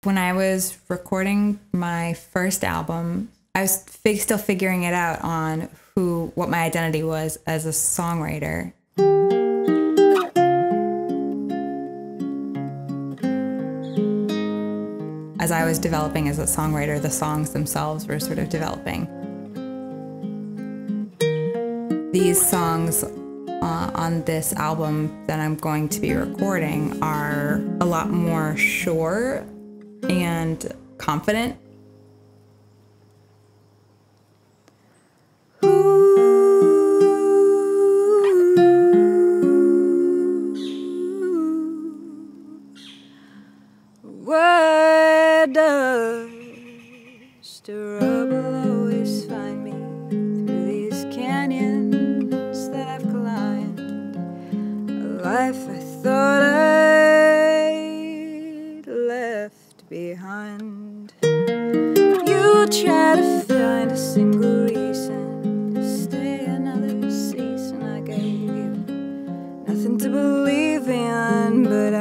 When I was recording my first album, I was still figuring it out on what my identity was as a songwriter. As I was developing as a songwriter, the songs themselves were sort of developing. These songs on this album that I'm going to be recording are a lot more sure and confident. Where does the rubble always find me through these canyons that I've climbed? A life I thought I'd left behind. You try to find a single reason to stay another season. I gave you nothing to believe in, but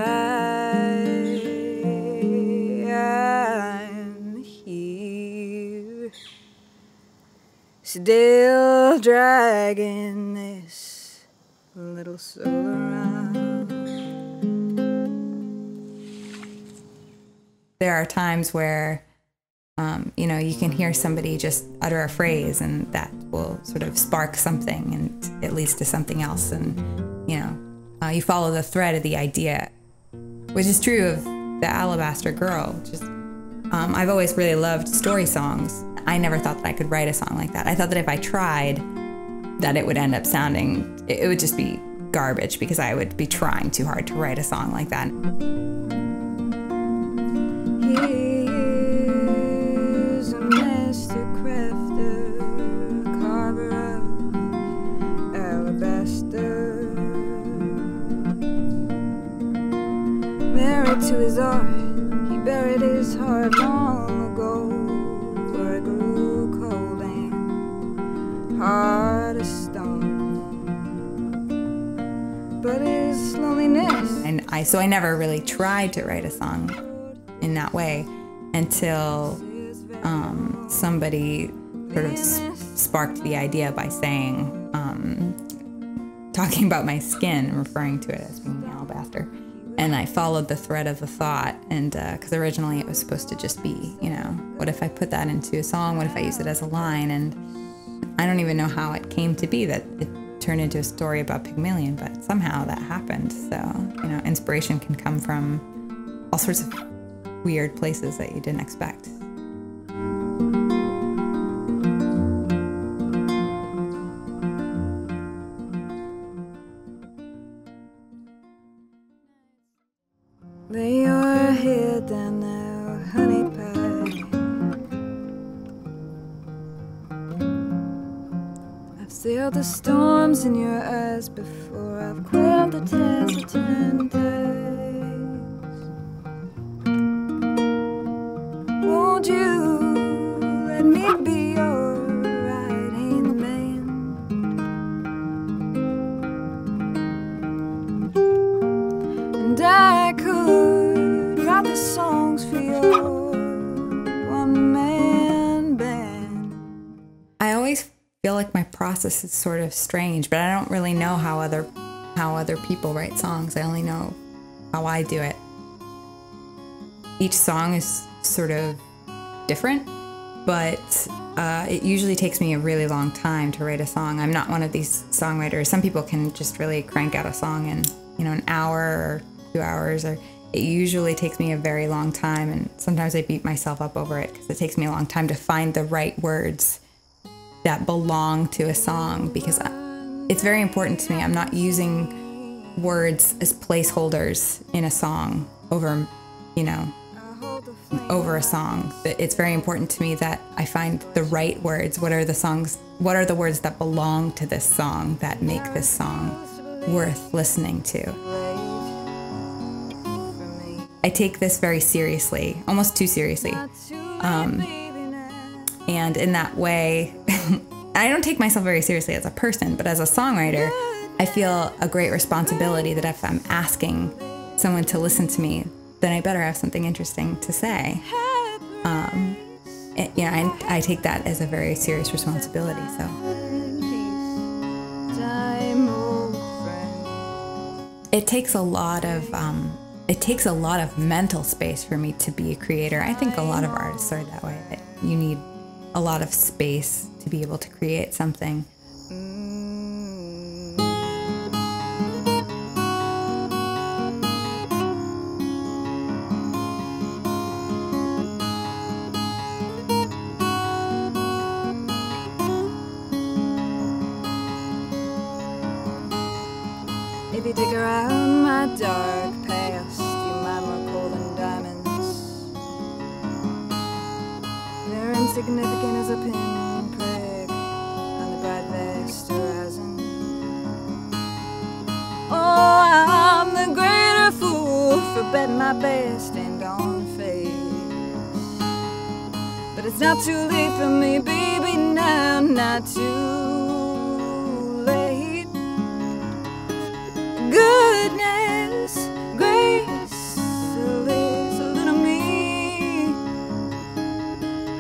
I'm here, still dragging this little soul around. There are times where, you can hear somebody just utter a phrase and that will sort of spark something and it leads to something else. And, you follow the thread of the idea, which is true of the Alabaster Girl. I've always really loved story songs. I never thought that I could write a song like that. I thought that if I tried, that it would end up sounding, it would just be garbage because I would be trying too hard to write a song like that. He's a master crafter, carver of alabaster. Married to his art, he buried his heart long ago, where it grew cold and hard as stone. But his loneliness. So I never really tried to write a song in that way until somebody sort of sparked the idea by saying, talking about my skin, referring to it as being alabaster. And I followed the thread of the thought, and because originally it was supposed to just be, what if I put that into a song? What if I use it as a line? And I don't even know how it came to be that it turned into a story about Pygmalion, but somehow that happened. So, inspiration can come from all sorts of weird places that you didn't expect. Lay your head down now, honey pie. I've sailed the storms in your eyes before. I've quelled the tears of 10 times. Won't you let me be your right-hand man? And I could write the songs for your one-man band. I always feel like my process is sort of strange, but I don't really know how other people write songs. I only know how I do it. Each song is sort of different, but it usually takes me a really long time to write a song. I'm not one of these songwriters. Some people can just really crank out a song in, an hour or 2 hours, or it usually takes me a very long time, and sometimes I beat myself up over it because it takes me a long time to find the right words that belong to a song, because it's very important to me. I'm not using words as placeholders in a song over a song. It's very important to me that I find the right words. What are the words that belong to this song that make this song worth listening to? I take this very seriously, almost too seriously. And in that way, I don't take myself very seriously as a person, but as a songwriter, I feel a great responsibility that if I'm asking someone to listen to me, then I better have something interesting to say. You know, I take that as a very serious responsibility. So it takes a lot of mental space for me to be a creator. I think a lot of artists are that way. That you need a lot of space to be able to create something. If you dig around my dark past, you mine more coal than diamonds. They're insignificant as a pinprick on the bright vast horizon. Oh, I'm the greater fool for betting my best and on face. But it's not too late for me, baby, now, not too late. Goodness, grace, a little me.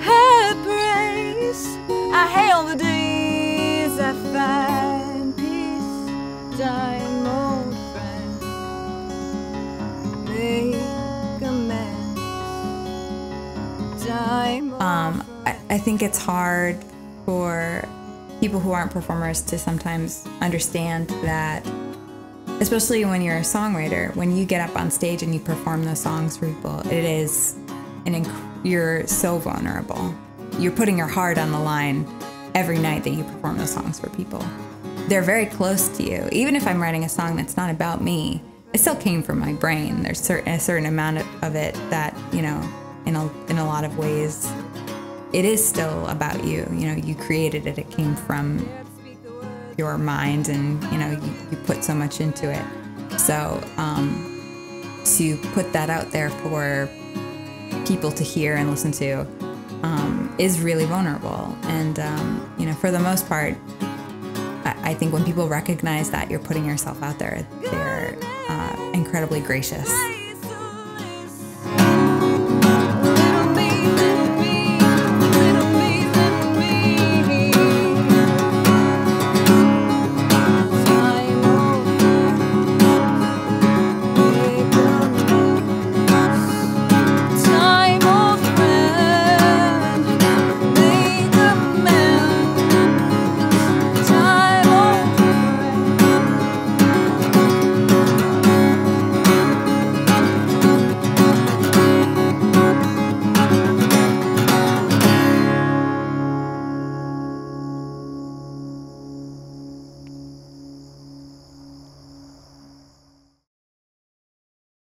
High praise, I hail the days I find peace. Time, old friend, make amends. Time, I think it's hard for people who aren't performers to sometimes understand that, especially when you're a songwriter, when you get up on stage and you perform those songs for people, it is you're so vulnerable. You're putting your heart on the line every night that you perform those songs for people. They're very close to you. Even if I'm writing a song that's not about me, it still came from my brain. There's a certain amount of it that, you know, in a lot of ways, it is still about you. You know, you created it. It came from your mind, and you know, you put so much into it. So to put that out there for people to hear and listen to is really vulnerable. And you know, for the most part, I think when people recognize that you're putting yourself out there, they're incredibly gracious.